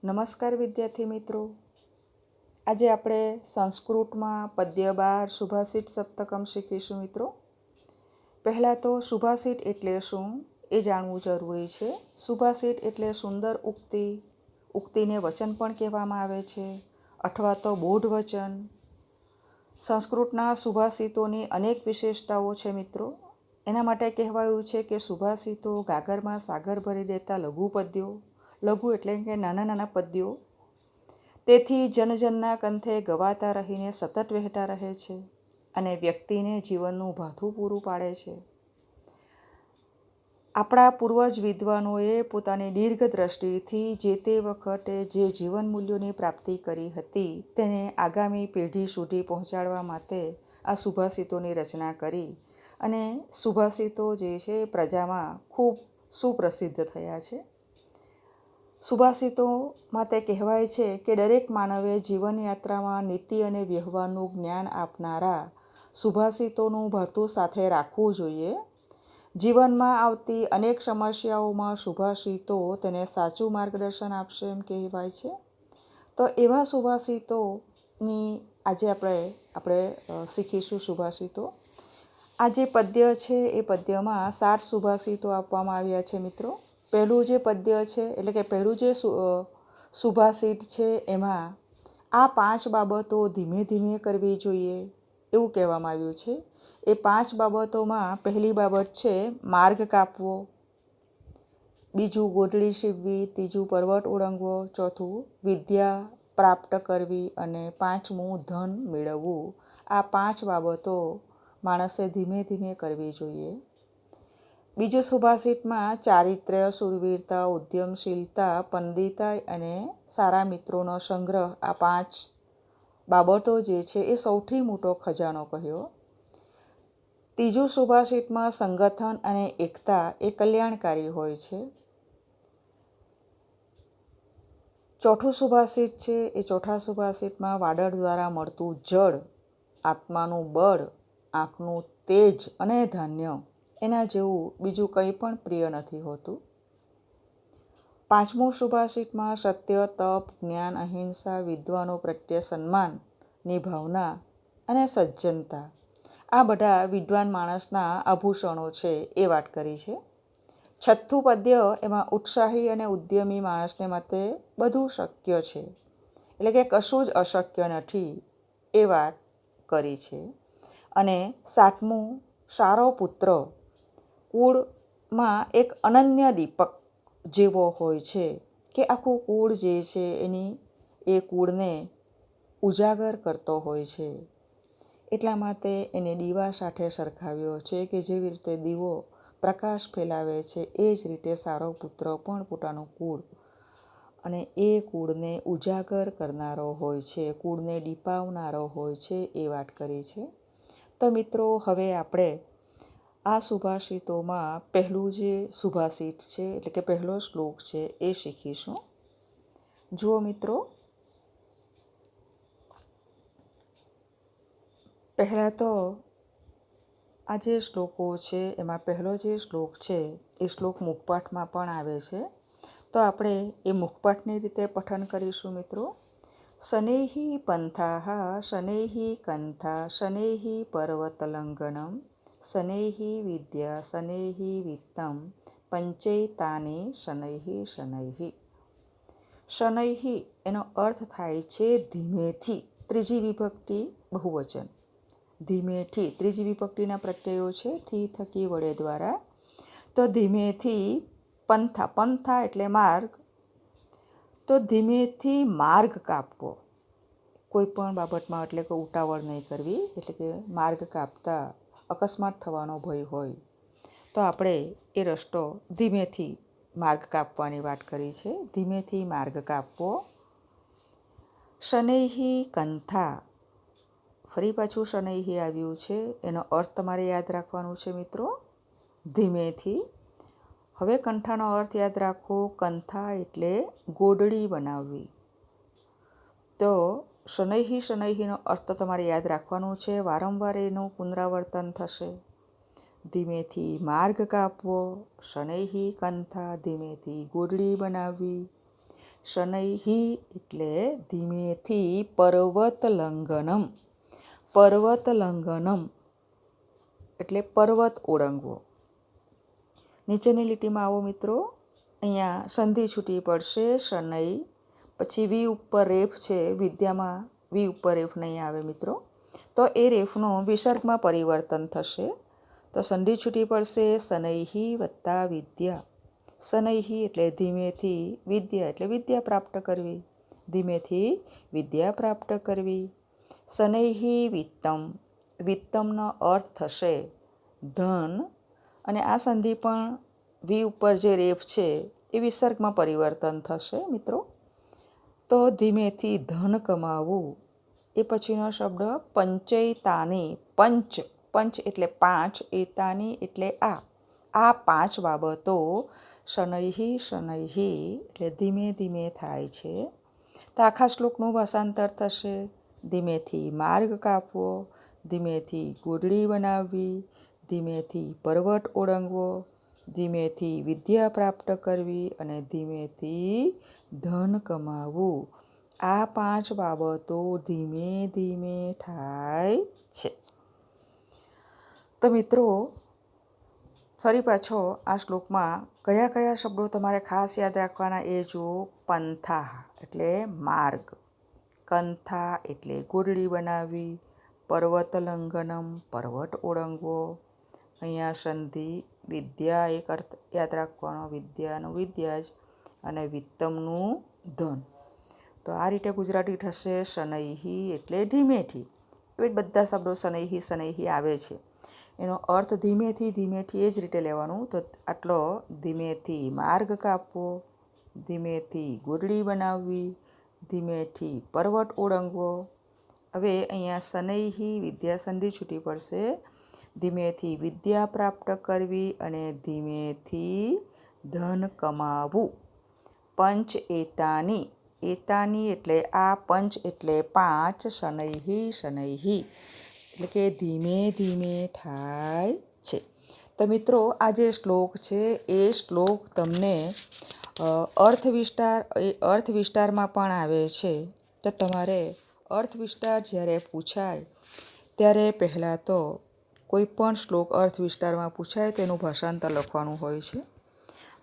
નમસ્કાર વિદ્યાર્થી મિત્રો, આજે આપણે સંસ્કૃતમાં પદ્ય 12 સુભાષિત સપ્તકમ શીખીશું મિત્રો। પહેલાં તો સુભાષિત એટલે શું એ જાણવું જરૂરી છે। સુભાષિત એટલે સુંદર ઉક્તિ, ઉક્તિને વચન પણ કહેવામાં આવે છે અથવા તો બોધ વચન। સંસ્કૃતના સુભાષિતોની અનેક વિશેષતાઓ છે મિત્રો। એના માટે કહેવાયું છે કે સુભાષિતો ગાગરમાં સાગર ભરી દેતા લઘુ પદ્યો, લઘુ એટલે કે નાના નાના પદ્યો, તેથી જનજનના કંઠે ગવાતા રહીને સતત વહેતા રહે છે અને વ્યક્તિને જીવનનું ભાથું પૂરું પાડે છે। આપણા પૂર્વજ વિદ્વાનોએ પોતાની દીર્ઘ દ્રષ્ટિથી જે તે વખતે જે જીવન મૂલ્યોની પ્રાપ્તિ કરી હતી તેને આગામી પેઢી સુધી પહોંચાડવા માટે આ સુભાષિતોની રચના કરી અને સુભાષિતો જે છે પ્રજામાં ખૂબ સુપ્રસિદ્ધ થયા છે। સુભાષિતો માટે કહેવાય છે કે દરેક માનવે જીવનયાત્રામાં નીતિ અને વ્યવહારનું જ્ઞાન આપનારા સુભાષિતોનું ભાથું સાથે રાખવું જોઈએ। જીવનમાં આવતી અનેક સમસ્યાઓમાં સુભાષિતો તેને સાચું માર્ગદર્શન આપશે એમ કહેવાય છે। તો એવા સુભાષિતોની આજે આપણે શીખીશું સુભાષિતો। આ જે પદ્ય છે એ પદ્યમાં 60 સુભાષિતો આપવામાં આવ્યા છે મિત્રો। પહેલું જે પદ્ય છે એટલે કે પહેલું જે સુભાષિત છે એમાં આ 5 બાબતો ધીમે ધીમે કરવી જોઈએ એવું કહેવામાં આવ્યું છે। એ 5 બાબતોમાં પહેલી બાબત છે માર્ગ કાપવો, બીજું ગોધડી સીવવી, ત્રીજું પર્વત ઓળંગવો, ચોથું વિદ્યા પ્રાપ્ત કરવી અને પાંચમું ધન મેળવવું। આ 5 બાબતો માણસે ધીમે ધીમે કરવી જોઈએ। બીજું સુભાષિતમાં ચારિત્ર્ય, શૂરવીરતા, ઉદ્યમશીલતા, પંડિતાઈ અને સારા મિત્રોનો સંગ્રહ, આ 5 બાબતો જે છે એ સૌથી મોટો ખજાનો કહ્યો। ત્રીજું સુભાષિતમાં સંગઠન અને એકતા એ કલ્યાણકારી હોય છે। ચોથું સુભાષિત છે એ ચોથા સુભાષિતમાં વાદળ દ્વારા મળતું જળ, આત્માનું બળ, આંખનું તેજ અને ધાન્ય એના જેવું બીજું કંઈ પણ પ્રિય નથી હોતું। પાંચમું સુભાષિતમાં સત્ય, તપ, જ્ઞાન, અહિંસા, વિદ્વાનો પ્રત્યે સન્માનની ભાવના અને સજ્જનતા, આ બધા વિદ્વાન માણસના આભૂષણો છે એ વાત કરી છે। છઠ્ઠું પદ્ય એમાં ઉત્સાહી અને ઉદ્યમી માણસને માટે બધું શક્ય છે, એટલે કે કશું જ અશક્ય નથી એ વાત કરી છે। અને સાતમું સારો પુત્ર કુળમાં એક અનન્ય દીપક જેવો હોય છે કે આખું કુળ જે છે એ કુળને ઉજાગર કરતો હોય છે, એટલા માટે એને દીવા સાથે સરખાવ્યો છે કે જેવી રીતે દીવો પ્રકાશ ફેલાવે છે એ જ રીતે સારો પુત્ર પણ પોતાનું કુળ અને એ કુળને ઉજાગર કરનારો હોય છે, કુળને દીપાવનારો હોય છે એ વાત કરી છે। તો મિત્રો હવે આપણે આ સુભાષિતોમાં પહેલું જે સુભાષિત છે એટલે કે પહેલો શ્લોક છે એ શીખીશું। જુઓ મિત્રો, પહેલાં તો આ જે શ્લોકો છે એમાં પહેલો જે શ્લોક છે એ શ્લોક મુખપાઠમાં પણ આવે છે, તો આપણે એ મુખપાઠની રીતે પઠન કરીશું મિત્રો। શનૈઃ પંથાઃ શનૈઃ કંથા શનૈઃ પર્વતલંઘનમ શનૈઃ વિદ્યા શનૈઃ વિત્તમ પંચૈતાની શનૈઃ શનૈઃ। શનૈઃ એનો અર્થ થાય છે ધીમેથી, ત્રીજી વિભક્તિ બહુવચન, ધીમેથી, ત્રીજી વિભક્તિના પ્રત્યયો છે થી, થકી, વડે, દ્વારા। તો ધીમેથી પંથા, પંથા એટલે માર્ગ, તો ધીમેથી માર્ગ કાપવો, કોઈ પણ બાબતમાં એટલે કે ઉતાવળ નહીં કરવી, એટલે કે માર્ગ કાપતા અકસ્માત થવાનો ભય હોય તો આપણે એ રસ્તો ધીમેથી માર્ગ કાપવાની વાત કરી છે, ધીમેથી માર્ગ કાપવો। શનૈઃ કંથા, ફરી પાછું શનૈઃ આવ્યું છે, એનો અર્થ તમારે યાદ રાખવાનું છે મિત્રો, ધીમેથી। હવે કંઠાનો અર્થ યાદ રાખો, કંથા એટલે ગોદડી બનાવવી, તો શનૈઃ શનૈઃનો અર્થ તમારે યાદ રાખવાનો છે, વારંવાર એનું પુનરાવર્તન થશે। ધીમેથી માર્ગ કાપવો, શનૈઃ કંથા, ધીમેથી ગોદડી બનાવવી, શનૈહી એટલે ધીમેથી. પર્વત લંઘનમ. પર્વત લંઘનમ એટલે પર્વત ઓળંગવો. નીચેની લીટીમાં આવો મિત્રો. અહીંયા સંધિ છૂટી પડશે શનૈ, પછી વી ઉપર રેફ છે. વિદ્યામાં વી ઉપર રેફ નહીં આવે મિત્રો, તો એ રેફનું વિસર્ગમાં પરિવર્તન થશે. તો સંધિ છૂટી પડશે શનૈહી વત્તા વિદ્યા. શનૈહી એટલે ધીમેથી, વિદ્યા એટલે વિદ્યા પ્રાપ્ત કરવી, ધીમેથી વિદ્યા પ્રાપ્ત કરવી. શનૈહી વિત્તમ. વિત્તમનો અર્થ થશે ધન, અને આ સંધિ પણ વી ઉપર જે રેફ છે એ વિસર્ગમાં પરિવર્તન થશે મિત્રો. તો ધીમેથી ધન કમાવવું. એ પછીનો શબ્દ પંચૈતાની. પંચ, પંચ એટલે પાંચ, એતાની એટલે આ પાંચ બાબતો શનૈહી. શનૈહી એટલે ધીમે ધીમે થાય છે. તો આખા શ્લોકનું ભાષાંતર થશે ધીમેથી માર્ગ કાપવો, ધીમેથી ગોદડી બનાવવી, ધીમેથી પર્વત ઓળંગવો, ધીમેથી વિદ્યા પ્રાપ્ત કરવી, અને ધીમેથી ધન કમાવવું. આ પાંચ બાબતો ધીમે ધીમે થાય છે. તો મિત્રો ફરી પાછો આ શ્લોકમાં કયા કયા શબ્દો તમારે ખાસ યાદ રાખવાના એ જુઓ. પંથા એટલે માર્ગ, કંથા એટલે ગોદડી બનાવવી, પર્વત લંઘનમ પર્વત ઓળંગવો. અહીંયા સંધિ વિદ્યા એક અર્થ યાદ રાખવાનો, વિદ્યાનું વિદ્યા જ, અને વિત્તમનું ધન. તો આ રીતે ગુજરાતી થશે શનૈહી એટલે ધીમેથી. એવી બધા શબ્દો શનૈહી શનૈહી આવે છે, એનો અર્થ ધીમેથી ધીમેથી એ જ રીતે લેવાનું. તો આટલો ધીમેથી માર્ગ કાપવો, ધીમેથી ગોદડી બનાવવી, ધીમેથી પર્વત ઓળંગવો. હવે અહીંયા શનૈહી વિદ્યા સંધિ છૂટી પડશે. ધીમેથી વિદ્યા પ્રાપ્ત કરવી અને ધીમેથી ધન કમાવવું. પંચ એતાની. એતાની એટલે આ, પંચ એટલે પાંચ, શનૈહી શનૈહી એટલે કે ધીમે ધીમે થાય છે. તો મિત્રો આ જે શ્લોક છે એ શ્લોક તમને અર્થ વિસ્તારમાં પણ આવે છે. તો તમારે અર્થ વિસ્તાર જ્યારે પૂછાય ત્યારે પહેલાં તો કોઈ પણ શ્લોક અર્થ વિસ્તારમાં પૂછાય તેનું ભાષાંતર લખવાનું હોય છે.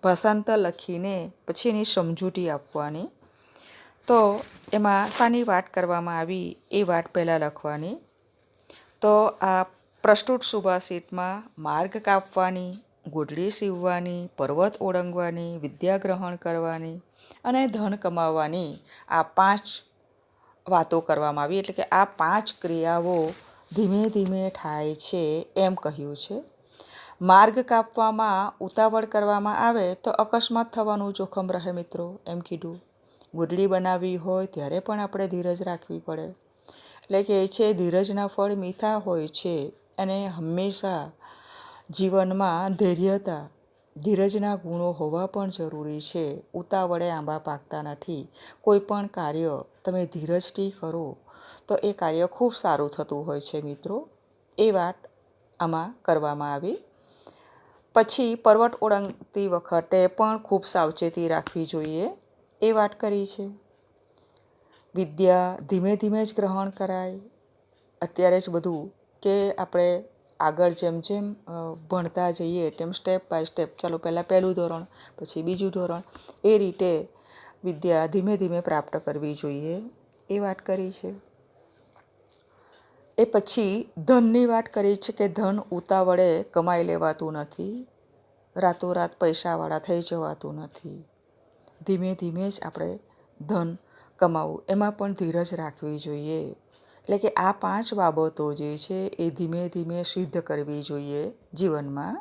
ભાષાંતર લખીને પછી એની સમજૂતી આપવાની. તો એમાં શાની વાત કરવામાં આવી એ વાત પહેલાં લખવાની. તો આ પ્રસ્તુત સુભાષિતમાં માર્ગ કાપવાની, ગોદડી સીવવાની, પર્વત ઓળંગવાની, વિદ્યા ગ્રહણ કરવાની અને ધન કમાવવાની આ પાંચ વાતો કરવામાં આવી. એટલે કે આ પાંચ ક્રિયાઓ ધીમે ધીમે થાય છે એમ કહ્યું છે. માર્ગ કાપવામાં ઉતાવળ કરવામાં આવે તો અકસ્માત થવાનું જોખમ રહે મિત્રો, એમ કીધું. ગોદડી બનાવવી હોય ત્યારે પણ આપણે ધીરજ રાખવી પડે. એટલે કે છે ધીરજના ફળ મીઠા હોય છે, અને હંમેશા જીવનમાં ધૈર્યતા, ધીરજના ગુણો હોવા પણ જરૂરી છે. ઉતાવળે આંબા પાકતા નથી. કોઈ પણ કાર્ય તમે ધીરજથી કરો તો એ કાર્ય ખૂબ સારું થતું હોય છે મિત્રો. એ વાત આમાં કરવામાં આવી. પછી પર્વત ઓળંગતી વખતે પણ ખૂબ સાવચેતી રાખવી જોઈએ એ વાત કરી છે. વિદ્યા ધીમે ધીમે જ ગ્રહણ કરાય. અત્યારે જ બધું કે આપણે આગળ જેમ જેમ ભણતા જઈએ તેમ સ્ટેપ બાય સ્ટેપ, ચાલો પહેલાં પહેલું ધોરણ, પછી બીજું ધોરણ, એ રીતે વિદ્યા ધીમે ધીમે પ્રાપ્ત કરવી જોઈએ એ વાત કરી છે. એ પછી ધનની વાત કરી છે કે ધન ઉતાવળે કમાઈ લેવાતું નથી, રાતોરાત પૈસાવાળા થઈ જવાતું નથી. ધીમે ધીમે જ આપણે ધન કમાવવું, એમાં પણ ધીરજ રાખવી જોઈએ. એટલે કે આ પાંચ બાબતો જે છે એ ધીમે ધીમે સિદ્ધ કરવી જોઈએ જીવનમાં,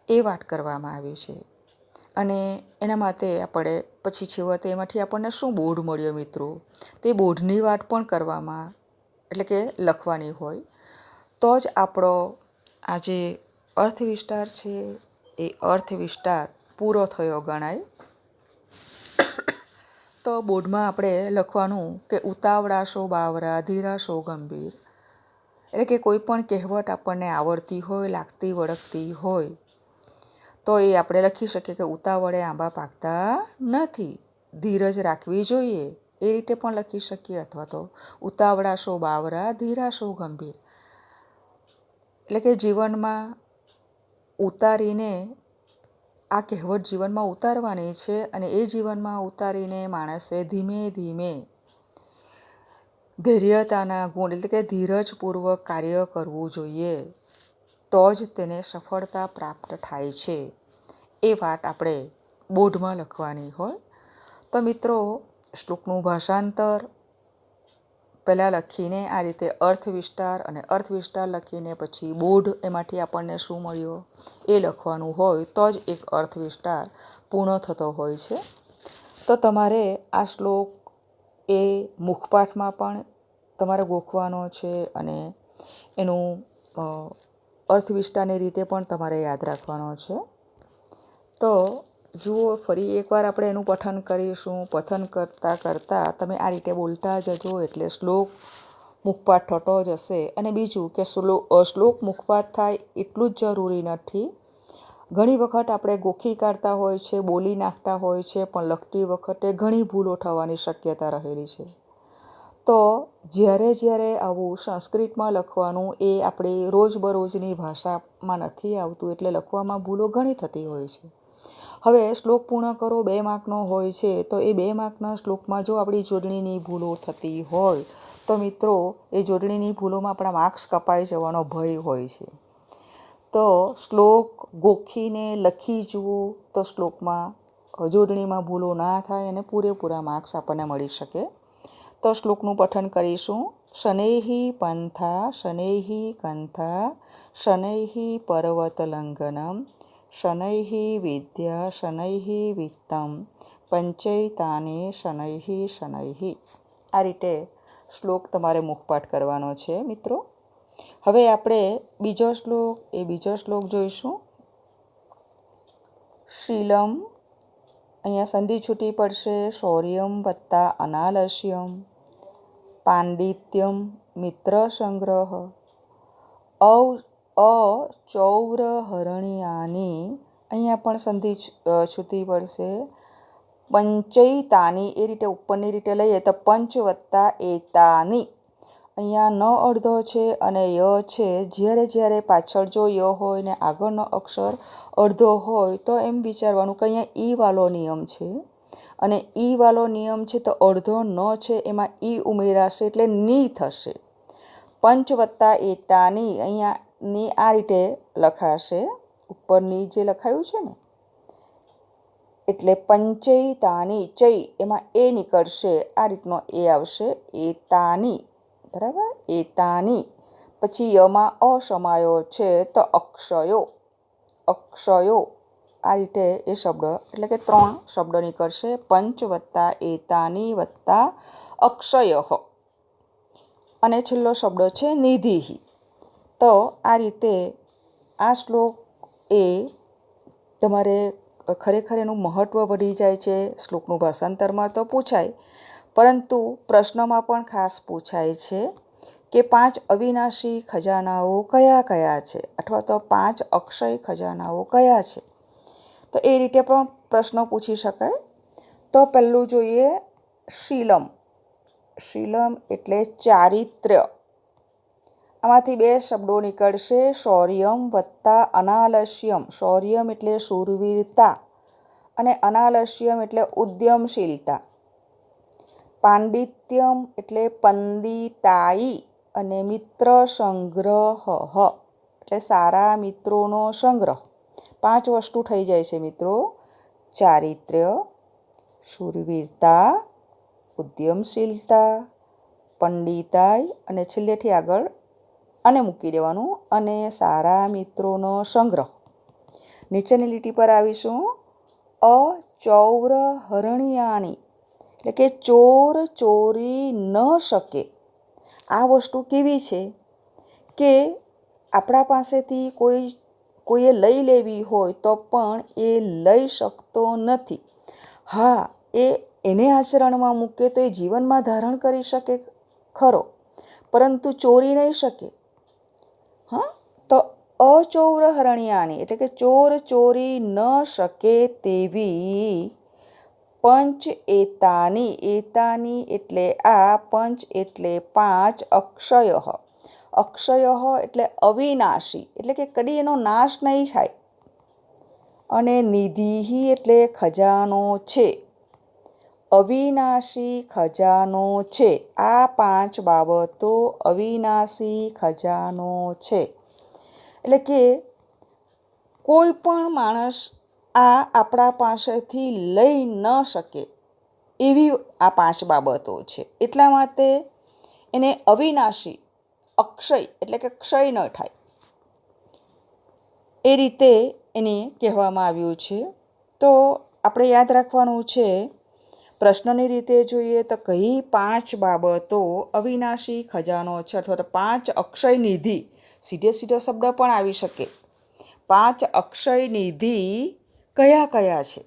એ વાત કરવામાં આવી છે. અને એના માટે આપણે પછી છેવટે એમાંથી આપણને શું બોધ મળ્યો મિત્રો, તે બોધની વાત પણ કરવામાં, એટલે કે લખવાની હોય. તો જ આપણો આ જે અર્થ વિસ્તાર છે એ અર્થ વિસ્તાર પૂરો થયો ગણાય. તો બોર્ડમાં આપણે લખવાનું કે ઉતાવળા શો બાવરા, ધીરા શો ગંભીર. એટલે કે કોઈ પણ કહેવત આપણને આવડતી હોય, લાગતી વળગતી હોય, તો એ આપણે લખી શકીએ કે ઉતાવળે આંબા પાકતા નથી. ધીરજ રાખવી જોઈએ એ રીતે પણ લખી શકીએ, અથવા તો ઉતાવળા શો બાવરા, ધીરા શો ગંભીર. એટલે કે જીવનમાં ઉતારીને આ કહેવત જીવનમાં ઉતારવાની છે, અને એ જીવનમાં ઉતારીને માણસે ધીમે ધીમે ધૈર્યતાના ગુણ એટલે કે ધીરજપૂર્વક કાર્ય કરવું જોઈએ, તો જ તેને સફળતા પ્રાપ્ત થાય છે. એ વાત આપણે બોર્ડમાં લખવાની હોય. તો મિત્રો, શ્લોકનું ભાષાંતર પહેલાં લખીને આ રીતે અર્થ વિસ્તાર, અને અર્થ વિસ્તાર લખીને પછી બોર્ડ એમાંથી આપણને શું મળ્યો એ લખવાનું હોય, તો જ એક અર્થ વિસ્તાર પૂર્ણ થતો હોય છે. તો તમારે આ શ્લોક એ મુખપાઠમાં પણ તમારે ગોખવાનો છે, અને એનું અર્થ વિસ્તારની રીતે પણ તમારે યાદ રાખવાનો છે. તો જુઓ, ફરી એકવાર આપણે એનું પઠન કરીશું. પઠન કરતાં કરતાં તમે આ રીતે બોલતા જજો, એટલે શ્લોક મુખપાઠ થતો જશે. અને બીજું કે શ્લોક મુખપાઠ થાય એટલું જ જરૂરી નથી. ઘણી વખત આપણે ગોખી કાઢતા હોય છે, બોલી નાખતા હોય છે, પણ લખતી વખતે ઘણી ભૂલો થવાની શક્યતા રહેલી છે. તો જ્યારે આવું સંસ્કૃતમાં લખવાનું એ આપણી રોજબરોજની ભાષામાં નથી આવતું, એટલે લખવામાં ભૂલો ઘણી થતી હોય છે. હવે શ્લોક પૂર્ણ કરો 2 માર્કનો હોય છે, તો એ 2 માર્કના શ્લોકમાં જો આપણી જોડણીની ભૂલો થતી હોય, તો મિત્રો એ જોડણીની ભૂલોમાં આપણા માર્ક્સ કપાઈ જવાનો ભય હોય છે. તો શ્લોક ગોખીને લખી જુઓ, તો શ્લોકમાં જોડણીમાં ભૂલો ના થાય અને પૂરેપૂરા માર્ક્સ આપણને મળી શકે. તો શ્લોકનું પઠન કરીશું. શનૈઃ પંથા શનૈઃ કંથા શનૈઃ પર્વતલંઘનમ શનૈઃ વિદ્યા શનૈઃ વિત્તમ પંચૈતાને શનૈઃ શનૈઃ. આ રીતે શ્લોક તમારે મુખપાઠ કરવાનો છે મિત્રો. હવે આપણે બીજો શ્લોક જોઈશું. શીલમ, અહીંયા સંધિ છૂટી પડશે. શૌર્યમ વત્તા અનાલસ્યમ, પાંડિત્યમ મિત્ર સંગ્રહ, અચૌરહરણ્યાની, અહીંયા પણ સંધિ છૂટી પડશે. પંચૈતાની, એ રીતે ઉપરની રીતે લઈએ તો પંચ વત્તા એતાની, અહીંયા ન અડધો છે અને ય છે. જ્યારે પાછળ જો ય હોય ને આગળનો અક્ષર અડધો હોય, તો એમ વિચારવાનું કે અહીંયા ઈ વાળો નિયમ છે, અને ઈ વાળો નિયમ છે તો અડધો ન છે એમાં ઈ ઉમેરાશે એટલે ની થશે. પંચ વત્તા એતાની, અહીંયા ની આ રીતે લખાશે, ઉપરની જે લખાયું છે ને, એટલે પંચૈતાની, ચૈ એમાં એ નીકળશે, આ રીતનો એ આવશે. એતાની, બરાબર, એતાની. પછી યમાં અસમાયો છે તો અક્ષયો, આ રીતે એ શબ્દ, એટલે કે 3 શબ્દ નીકળશે. પંચ વત્તા એતાની વત્તા અક્ષય, અને છેલ્લો શબ્દ છે નિધિ. તો આ રીતે આ શ્લોક એ તમારે ખરેખર એનું મહત્ત્વ વધી જાય છે. શ્લોકનું ભાષાંતરમાં તો પૂછાય, પરંતુ પ્રશ્નમાં પણ ખાસ પૂછાય છે કે 5 અવિનાશી ખજાનાઓ કયા કયા છે, અથવા તો 5 અક્ષય ખજાનાઓ કયા છે. તો એ રીતે પણ પ્રશ્ન પૂછી શકાય. તો પહેલું જોઈએ શીલમ. શીલમ એટલે ચારિત્ર્ય. આમાંથી 2 શબ્દો નીકળશે. શૌર્યમ વત્તા અનાલસ્યમ. શૌર્યમ એટલે શૂરવીરતા, અને અનાલસ્યમ એટલે ઉદ્યમશીલતા. પાંડિત્યમ એટલે પંડિતાઈ, અને મિત્ર સંગ્રહ એટલે સારા મિત્રોનો સંગ્રહ. 5 વસ્તુ થઈ જાય છે મિત્રો. ચારિત્ર્ય, શૂરવીરતા, ઉદ્યમશીલતા, પંડિતાઈ, અને છેલ્લેથી આગળ અને મૂકી દેવાનું, અને સારા મિત્રોનો સંગ્રહ. નીચેની લીટી પર આવીશું. અચૌરહરણ્યાની, એટલે કે ચોર ચોરી ન શકે. આ વસ્તુ કેવી છે કે આપણા પાસેથી કોઈએ લઈ લેવી હોય તો પણ એ લઈ શકતો નથી. હા, એને આચરણમાં મૂકે તો એ જીવનમાં ધારણ કરી શકે ખરો, પરંતુ ચોરી નહીં શકે. તો અચૌરહરણ્યાની એટલે કે ચોર ચોરી ન શકે તેવી પંચ એતાની, એતાની એટલે આ, પંચ એટલે 5, અક્ષય, અક્ષય એટલે અવિનાશી એટલે કે કદી એનો નાશ નહીં થાય, અને નિધિ એટલે ખજાનો છે, અવિનાશી ખજાનો છે. આ 5 બાબતો અવિનાશી ખજાનો છે. એટલે કે કોઈ પણ માણસ આ આપણા પાસેથી લઈ ન શકે એવી આ 5 બાબતો છે. એટલા માટે એને અવિનાશી, અક્ષય એટલે કે ક્ષય ન થાય એ રીતે એને કહેવામાં આવ્યું છે. તો આપણે યાદ રાખવાનું છે, પ્રશ્નની રીતે જોઈએ તો કઈ 5 બાબતો અવિનાશી ખજાનો છે, અથવા તો 5 અક્ષય નિધિ, સીધે સીધો શબ્દ પણ આવી શકે. 5 અક્ષય નિધિ કયા કયા છે,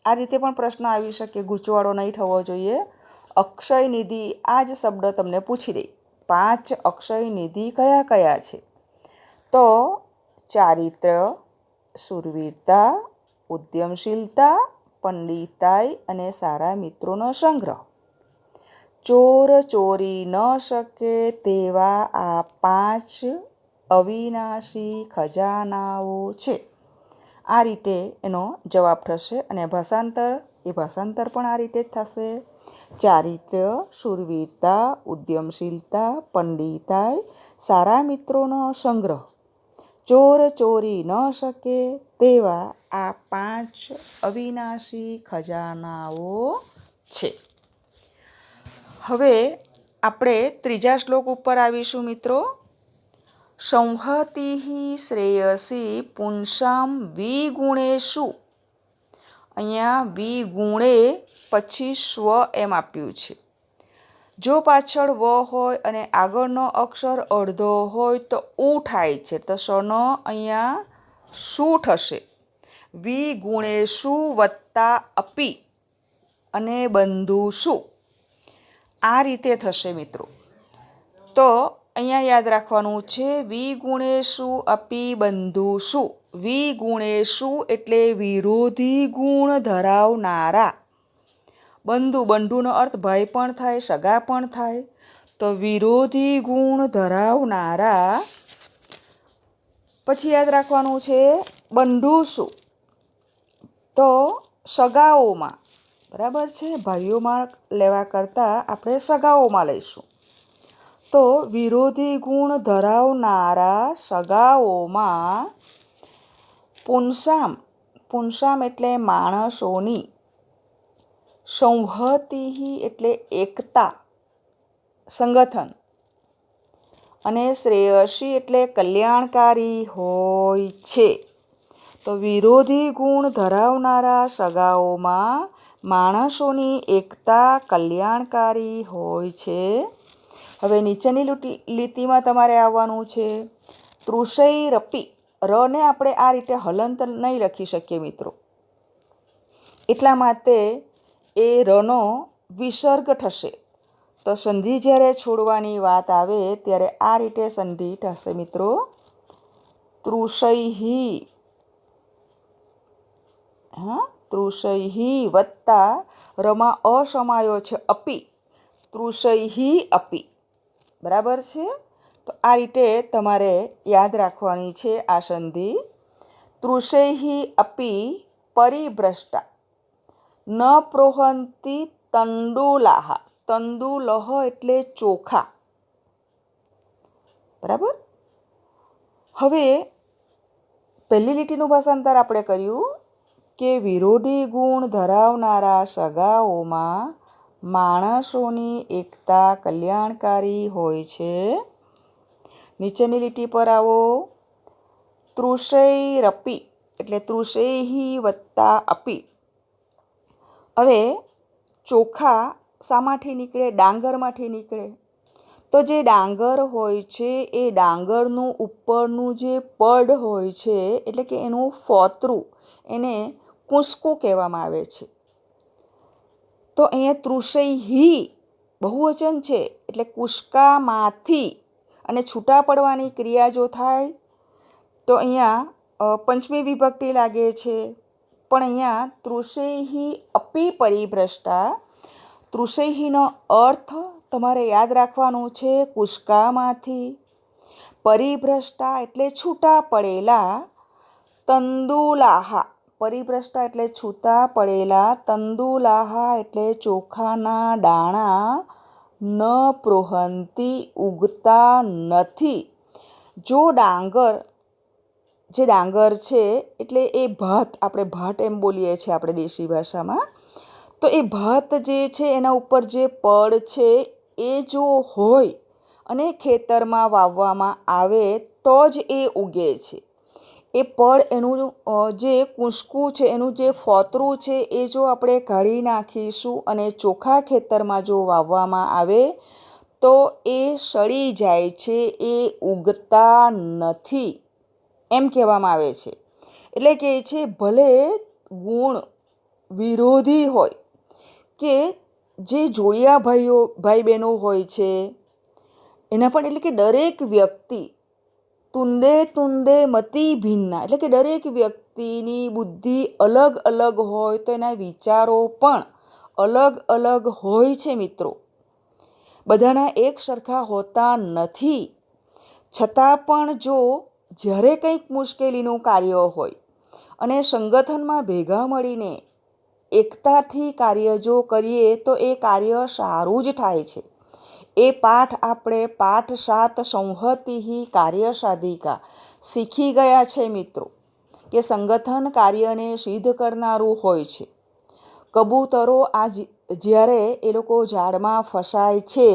આ રીતે પણ પ્રશ્ન આવી શકે, ગૂંચવાડો નહીં થવો જોઈએ. અક્ષય નિધિ આ જ શબ્દ તમને પૂછી દે, 5 અક્ષય નિધિ કયા કયા છે? તો ચારિત્ર્ય, શૂરવીરતા, ઉદ્યમશીલતા, પંડિતાઈ અને સારા મિત્રોનો સંગ્રહ. ચોર ચોરી ન શકે તેવા આ 5 અવિનાશી ખજાનાઓ છે. આ રીતે એનો જવાબ થશે. અને ભાષાંતર પણ આ રીતે જ થશે. ચારિત્ર્ય, શૂરવીરતા, ઉદ્યમશીલતા, પંડિતાઈ, સારા મિત્રોનો સંગ્રહ. ચોર ચોરી ન શકે તેવા આ 5 અવિનાશી ખજાનાઓ છે. હવે આપણે ત્રીજા શ્લોક ઉપર આવીશું મિત્રો. સંહતિ શ્રેયસી પુંસામ વિગુણેષુ. અહીંયા વિગુણે પછી સ્વ એમ આપ્યું છે. જો પાછળ વ હોય અને આગળનો અક્ષર અડધો હોય તો ઉ થાય છે, તો સનો અહીંયા શું થશે? વિગુણેષુ વત્તા અપી અને બંધુષુ, આ રીતે થશે મિત્રો. તો અહીંયા યાદ રાખવાનું છે, વિગુણેષુ અપી બંધુષુ. વિગુણેષુ એટલે વિરોધી ગુણ ધરાવનારા. બંધુનો અર્થ ભાઈ પણ થાય, સગા પણ થાય. તો વિરોધી ગુણ ધરાવનારા. પછી યાદ રાખવાનું છે બંધુષુ, તો સગાઓમાં, બરાબર છે, ભાઈઓમાં લેવા કરતાં આપણે સગાઓમાં લઈશું. તો વિરોધી ગુણ ધરાવનારા સગાઓમાં પુંસામ એટલે માણસોની, સંહતિ એટલે એકતા, સંગઠન, અને શ્રેયસી એટલે કલ્યાણકારી હોય છે. તો વિરોધી ગુણ ધરાવનારા સગાઓમાં માણસોની એકતા કલ્યાણકારી હોય છે. હવે નીચેની લીટીમાં તમારે આવવાનું છે. તૃષૈરપી, રને આપણે આ રીતે હલંત નહીં લખી શકીએ મિત્રો, એટલા માટે એ રનો વિસર્ગ થશે. તો સંધિ જ્યારે છોડવાની વાત આવે ત્યારે આ રીતે સંધિ થશે મિત્રો. તૃષૈહી, તૃષૈહી વત્તા રમાં અસમાયો છે અપી, તૃષૈહી અપી, બરાબર છે. તો આ રીતે તમારે યાદ રાખવાની છે આ સંધિ. તૃષૈહી અપી પરિભ્રષ્ટા ન પ્રોહંતિ તંડુલાહ. તંડુલહ એટલે ચોખા, બરાબર. હવે પહેલી લીટીનું ભાષાંતર આપણે કર્યું કે વિરોધી ગુણ ધરાવનારા સગાઓમાં માણસોની એકતા કલ્યાણકારી હોય છે. નીચેની લીટી પર આવો. તૃષૈરપી એટલે તૃષૈહી વત્તા અપી. હવે ચોખા શામાંથી નીકળે? ડાંગરમાંથી નીકળે. તો જે ડાંગર હોય છે એ ડાંગરનું ઉપરનું જે પડ હોય છે, એટલે કે એનું ફોતરું, એને કૂસકું કહેવામાં આવે છે. તો અહીંયા તૃષૈહી બહુવચન છે, એટલે કૂસકામાંથી, અને છૂટા પડવાની ક્રિયા જો થાય તો અહીંયા પંચમી વિભક્તિ લાગે છે. પણ અહીંયા તૃષૈઃ અપી પરિભ્રષ્ટા, તૃષૈઃનો અર્થ તમારે યાદ રાખવાનું છે કુષ્કામાંથી, પરિભ્રષ્ટા એટલે છૂટા પડેલા, તંદુલાહા, પરિભ્રષ્ટા એટલે છૂટા પડેલા, તંદુલાહા એટલે ચોખાના દાણા, ન પૃહંતિ ઉગતા નથી. જો ડાંગર, જે ડાંગર છે એટલે એ ભાત, આપણે ભાત એમ બોલીએ છીએ આપણે દેશી ભાષામાં, તો એ ભાત જે છે એના ઉપર જે પડ છે એ જો હોય અને ખેતરમાં વાવવામાં આવે તો જ એ ઉગે છે. એ પડ, એનું જે કૂંસકું છે, એનું જે ફોતરું છે એ જો આપણે કાઢી નાખીશું અને ચોખા ખેતરમાં જો વાવવામાં આવે તો એ સડી જાય છે, એ ઉગતા નથી એમ કહેવામાં આવે છે. એટલે કે છે ભલે ગુણ વિરોધી હોય, કે જે જોડિયા ભાઈ બહેનો હોય છે એના પણ, એટલે કે દરેક વ્યક્તિ તુંદે તુંદે મતિ ભિન્ના, એટલે કે દરેક વ્યક્તિની બુદ્ધિ અલગ અલગ હોય તો એના વિચારો પણ અલગ અલગ હોય છે મિત્રો. બધાના એક સરખા હોતા નથી. છતાં પણ જો જ્યારે કંઈક મુશ્કેલીનું કાર્ય હોય અને સંગઠનમાં ભેગા મળીને એકતાથી કાર્ય જો કરીએ તો એ કાર્ય સારું જ થાય છે. એ પાઠ આપણે પાઠ 7 સંહતિઃ કાર્ય સાધિકા શીખી ગયા છે મિત્રો, કે સંગઠન કાર્યને સિદ્ધ કરનારું હોય છે. કબૂતરો જ્યારે એ લોકો ઝાડમાં ફસાય છે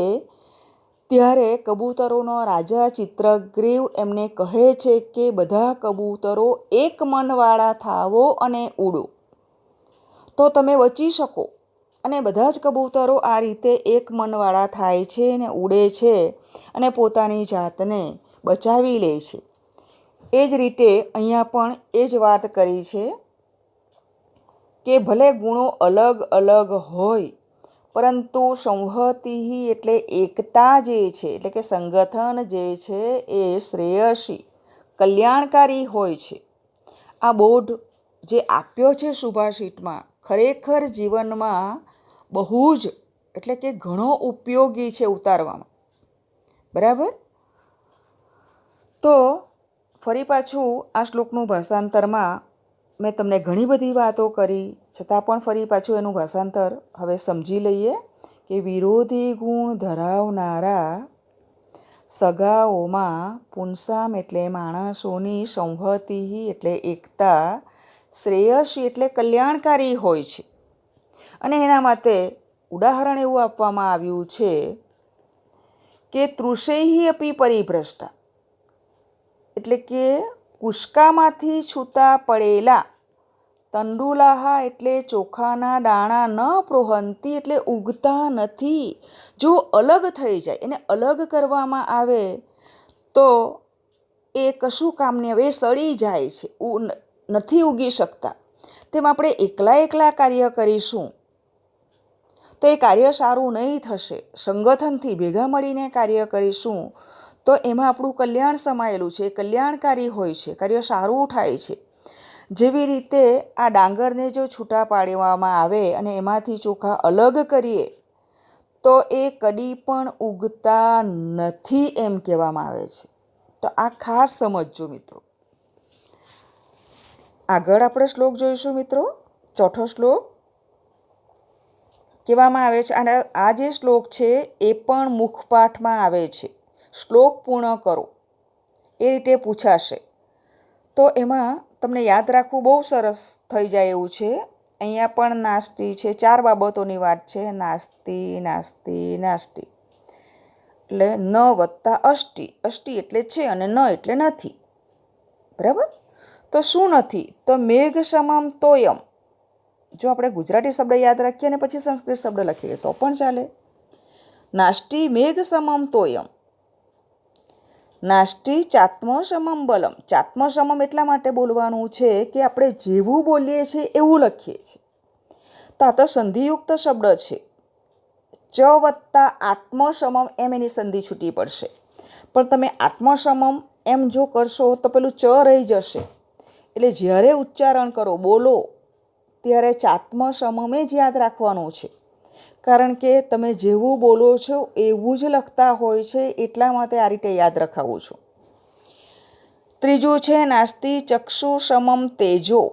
ત્યારે કબૂતરોનો રાજા ચિત્રગ્રીવ એમને કહે છે કે બધા કબૂતરો એક મનવાળા થાવો અને ઉડો તો તમે બચી શકો. અને બધા જ કબૂતરો આ રીતે એક મનવાળા થાય છે અને ઉડે છે અને પોતાની જાતને બચાવી લે છે. એ જ રીતે અહીંયા પણ એ જ વાત કરી છે કે ભલે ગુણો અલગ અલગ હોય પરંતુ સંહતિ એટલે એકતા જે છે, એટલે કે સંગઠન જે છે એ શ્રેયસી, કલ્યાણકારી હોય છે. આ બોધ જે આપ્યો છે સુભાષિતમાં ખરેખર જીવનમાં બહુ જ, એટલે કે ઘણો ઉપયોગી છે ઉતારવામાં. બરાબર. તો ફરી પાછું આ શ્લોકનું ભાષાંતરમાં મેં તમને ઘણી બધી વાતો કરી, છતાં પણ ફરી પાછું એનું ભાષાંતર હવે સમજી લઈએ કે વિરોધી ગુણ ધરાવનારા સગાઓમાં પુંસામ એટલે માણસોની, સંહતિ એટલે એકતા, શ્રેયસી એટલે કલ્યાણકારી હોય છે. અને એના માટે ઉદાહરણ એવું આપવામાં આવ્યું છે કે તૃષૈઃ અપી પરિભ્રષ્ટા, એટલે કે કુષ્કામાંથી છૂટા પડેલા, તંડુલાહા એટલે ચોખાના દાણા, ન પૃહંતિ એટલે ઉગતા નથી. જો અલગ થઈ જાય, એને અલગ કરવામાં આવે તો એ કશું કામની, હવે એ સડી જાય છે, નથી ઉગી શકતા. તેમ આપણે એકલા કાર્ય કરીશું તો એ કાર્ય સારું નહીં થશે. સંગઠનથી ભેગા મળીને કાર્ય કરીશું તો એમાં આપણું કલ્યાણ સમાયેલું છે, કલ્યાણકારી હોય છે, કાર્ય સારું થાય છે. જેવી રીતે આ ડાંગરને જો છૂટા પાડવામાં આવે અને એમાંથી ચોખા અલગ કરીએ તો એ કદી પણ ઉગતા નથી એમ કહેવામાં આવે છે. તો આ ખાસ સમજજો મિત્રો. આગળ આપણે શ્લોક જોઈશું મિત્રો. ચોથો શ્લોક કહેવામાં આવે છે, અને આ જે શ્લોક છે એ પણ મુખપાઠમાં આવે છે. શ્લોક પૂર્ણ કરો એ રીતે પૂછાશે તો એમાં તમને યાદ રાખવું બહુ સરસ થઈ જાય એવું છે. અહીંયા પણ નાસ્તિ છે, 4 બાબતોની વાત છે. નાસ્તિ નાસ્તિ નાસ્તિ એટલે ન વત્તા અષ્ટિ, અષ્ટિ એટલે છે અને ન એટલે નથી. બરાબર. તો શું નથી? તો મેઘ સમમ તોયમ. જો આપણે ગુજરાતી શબ્દ યાદ રાખીએ અને પછી સંસ્કૃત શબ્દ લખીએ તો પણ ચાલે. નાસ્તિ મેઘ સમમ તોયમ, નાસ્તિ ચાત્મ સમમ બલમ. ચાત્મ સમમ એટલા માટે બોલવાનું છે કે આપણે જેવું બોલીએ છીએ એવું લખીએ છીએ. તો આ તો સંધિયુક્ત શબ્દ છે. ચ વત્તા આત્મ સમમ એમ એની સંધિ છૂટી પડશે. પણ તમે આત્મ સમમ એમ જો કરશો તો પેલું ચ રહી જશે. એટલે જ્યારે ઉચ્ચારણ કરો, બોલો ત્યારે ચાત્મ સમમે જ યાદ રાખવાનું છે, કારણ કે તમે જેવું બોલો છો એવું જ લખતા હોય છે, એટલા માટે આ રીતે યાદ રખાવું છું. ત્રીજું છે નાસ્તિ ચક્ષુ સમમ તેજો,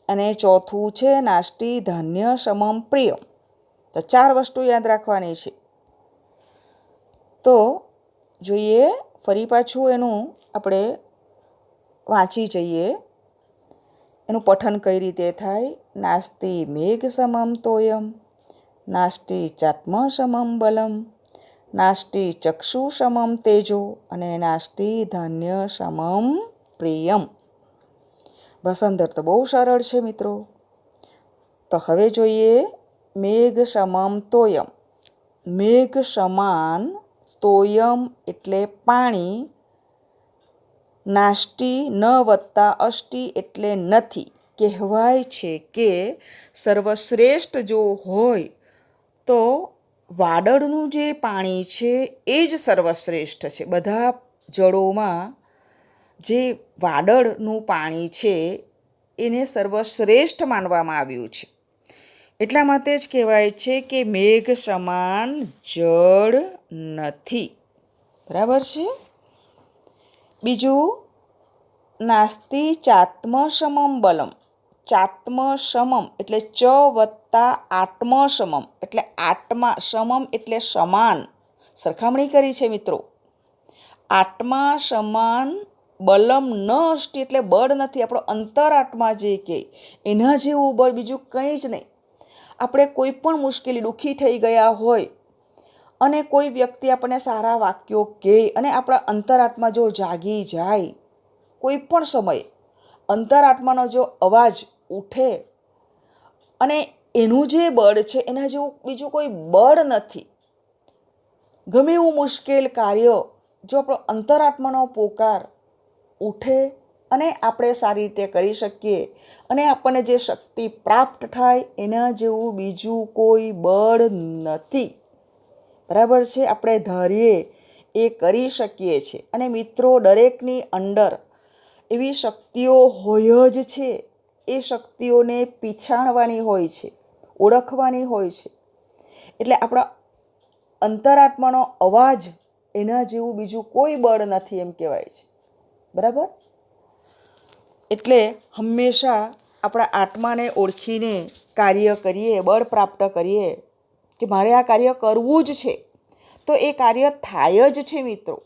અને ચોથું છે નાસ્તિ ધાન્ય સમમ પ્રિય. તો 4 વસ્તુ યાદ રાખવાની છે. તો જોઈએ ફરી પાછું એનું આપણે વાંચી જઈએ, એનું પઠન કઈ રીતે થાય. નાસ્તિ મેઘ સમમ તોયમ, નાસ્તિ ચાત્મ સમમ બલમ, નાસ્તિ ચક્ષુ સમમ તેજો, અને નાસ્તિ ધાન્ય સમમ પ્રિયમ. ભાષાંતર તો બહુ સરળ છે મિત્રો. તો હવે જોઈએ મેઘ સમમ તોયમ. મેઘ સમાન, તોયમ એટલે પાણી, નાસ્તિ ન વત્તા અષ્ટિ એટલે નથી. કહેવાય છે કે સર્વશ્રેષ્ઠ જો હોય તો વાદળનું જે પાણી છે એ જ સર્વશ્રેષ્ઠ છે. બધા જળોમાં જે વાદળનું પાણી છે એને સર્વશ્રેષ્ઠ માનવામાં આવ્યું છે. એટલા માટે જ કહેવાય છે કે મેઘ સમાન જળ નથી. બરાબર છે. બીજું નાસ્તિ ચાત્મ સમમ બલમ. ચાત્મ સમમ એટલે ચ વત્તા આત્મ સમમ એટલે આત્મા, સમમ એટલે સમાન. સરખામણી કરી છે મિત્રો. આત્મા સમાન બલમ ન અષ્ટિ એટલે બળ નથી. આપણો અંતરાત્મા જે કે એના જેવું બળ બીજું કંઈ જ નહીં. આપણે કોઈ પણ મુશ્કેલી, દુઃખી થઈ ગયા હોય અને કોઈ વ્યક્તિ આપણને સારા વાક્યો કહે અને આપણા અંતરાત્મા જો જાગી જાય, કોઈ પણ સમયે અંતરાત્માનો જો અવાજ ઉઠે, અને એનું જે બળ છે એના જેવું બીજું કોઈ બળ નથી. ગમે એવું મુશ્કેલ કાર્ય જો આપણો અંતરાત્માનો પોકાર ઉઠે અને આપણે સારી રીતે કરી શકીએ અને આપણને જે શક્તિ પ્રાપ્ત થાય, એના જેવું બીજું કોઈ બળ નથી. બરાબર છે. આપણે ધારીએ એ કરી શકીએ છીએ. અને મિત્રો દરેકની અંદર એવી શક્તિઓ હોય જ છે. એ શક્તિઓને પીછાણવાની હોય છે, ઓળખવાની હોય છે. એટલે આપણા અંતરાત્માનો અવાજ એના જેવું બીજું કોઈ બળ નથી એમ કહેવાય છે. બરાબર. એટલે હંમેશા આપણા આત્માને ઓળખીને કાર્ય કરીએ, બળ પ્રાપ્ત કરીએ કે મારે આ કાર્ય કરવું જ છે, તો એ કાર્ય થાય જ છે મિત્રો.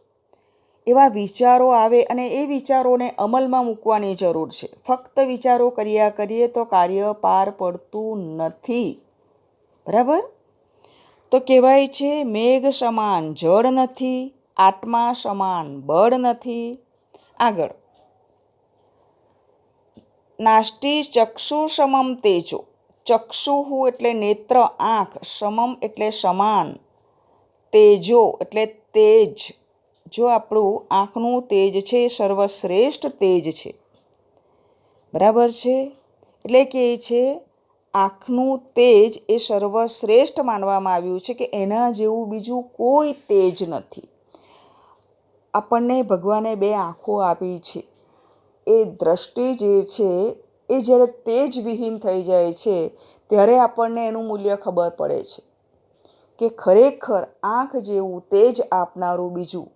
એવા વિચારો આવે અને એ વિચારોને અમલમાં મૂકવાની જરૂર છે. ફક્ત વિચારો કર્યા કરીએ તો કાર્ય પાર પડતું નથી. બરાબર. તો કહેવાય છે મેઘ સમાન જળ નથી, આત્મા સમાન બળ નથી. આગળ નાસ્તિ ચક્ષુ સમમ તેજો. ચક્ષુહુ એટલે નેત્ર, આંખ, સમમ એટલે સમાન, તેજો એટલે તેજ. જો આપણું આંખનું તેજ છે એ સર્વશ્રેષ્ઠ તેજ છે. બરાબર છે. એટલે કે છે આંખનું તેજ એ સર્વશ્રેષ્ઠ માનવામાં આવ્યું છે કે એના જેવું બીજું કોઈ તેજ નથી. આપણને ભગવાને 2 આંખો આપી છે. એ દ્રષ્ટિ જે છે એ જ્યારે તેજ વિહીન થઈ જાય છે ત્યારે આપણને એનું મૂલ્ય ખબર પડે છે કે ખરેખર આંખ જેવું તેજ આપનારું બીજું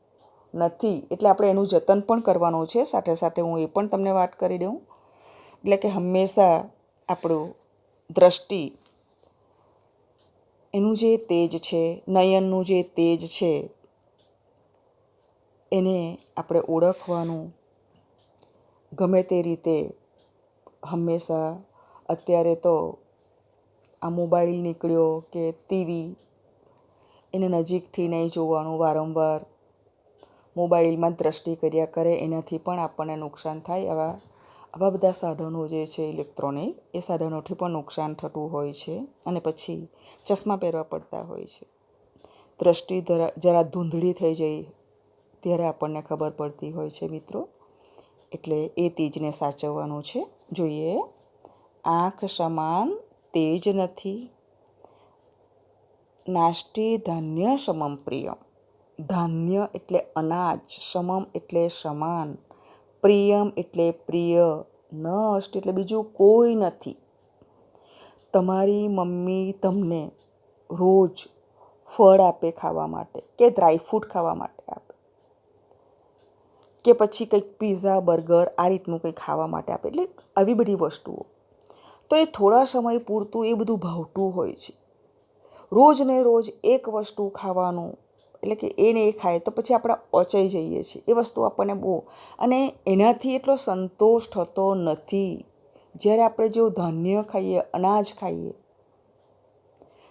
નથી. એટલે આપણે એનું જતન પણ કરવાનું છે. સાથે સાથે હું એ પણ તમને વાત કરી દઉં. એટલે કે હંમેશા આપણું દ્રષ્ટિ, એનું જે તેજ છે, નયનનું જે તેજ છે, એને આપણે ઓળખવાનું ગમે તે રીતે. હંમેશા અત્યારે તો આ મોબાઈલ નીકળ્યો કે ટીવી, એને નજીકથી નહીં જોવાનું. વારંવાર મોબાઈલમાં દ્રષ્ટિ કર્યા કરે, એનાથી પણ આપણને નુકસાન થાય. આવા બધા સાધનો જે છે ઇલેક્ટ્રોનિક, એ સાધનોથી પણ નુકસાન થતું હોય છે અને પછી ચશ્મા પહેરવા પડતા હોય છે. દ્રષ્ટિ જરા ધૂંધળી થઈ જાય ત્યારે આપણને ખબર પડતી હોય છે મિત્રો. એટલે એ તેજને સાચવવાનું છે. જોઈએ આંખ સમાન તેજ નથી, નાસ્તિ ધાન્ય સમમ પ્રિયમ. ધાન્ય એટલે અનાજ, સમમ એટલે સમાન, પ્રિયમ એટલે પ્રિય, ન અષ્ટ એટલે બીજું કોઈ નથી. તમારી મમ્મી તમને રોજ ફળ આપે ખાવા માટે કે ડ્રાયફ્રૂટ ખાવા માટે આપે કે પછી કંઈક પીઝા બર્ગર આ રીતનું કંઈક ખાવા માટે આપે, એટલે આવી બધી વસ્તુઓ, તો એ થોડા સમય પૂરતું એ બધું ભાવતું હોય છે. રોજ ને રોજ એક વસ્તુ ખાવાનું, એટલે કે એને એ ખાય તો પછી આપણે ઓચાઈ જઈએ છીએ. એ વસ્તુ આપણને બહુ, અને એનાથી એટલો સંતોષ થતો નથી. જ્યારે આપણે જો ધાન્ય ખાઈએ, અનાજ ખાઈએ,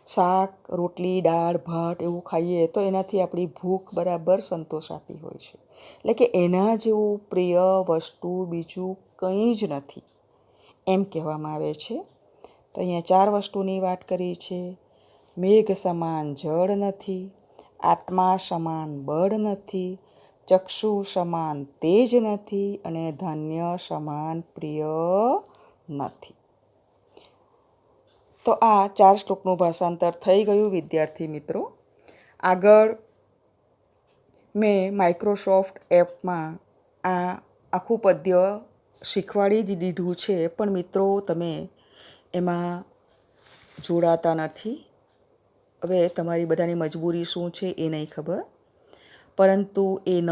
શાક રોટલી દાળ ભાત એવું ખાઈએ તો એનાથી આપણી ભૂખ બરાબર સંતોષાતી હોય છે. એટલે કે એના જેવું પ્રિય વસ્તુ બીજું કંઈ જ નથી એમ કહેવામાં આવે છે. તો અહીંયા 4 વસ્તુની વાત કરી છે. મેઘ સમાન જળ નથી, આત્મા સમાન બળ નથી, ચક્ષુ સમાન તેજ નથી, અને ધાન્ય સમાન પ્રિય નથી. તો આ 4 શ્લોકનું ભાષાંતર થઈ ગયું વિદ્યાર્થી મિત્રો. આગળ મેં માઇક્રોસોફ્ટ એપમાં આ આખું પદ્ય શીખવાડી જ દીધું છે, પણ મિત્રો તમે એમાં જોડાતા નથી. હવે તમારી બધાની મજબૂરી શું છે એ નહીં ખબર, પરંતુ એ ન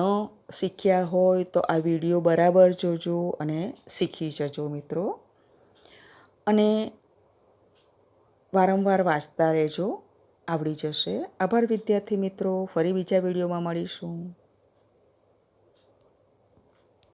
શીખ્યા હોય તો આ વિડીયો બરાબર જોજો અને શીખી જજો મિત્રો. અને વારંવાર વાંચતા રહેજો, આવડી જશે. આભાર વિદ્યાર્થી મિત્રો. ફરી બીજા વિડીયોમાં મળીશું.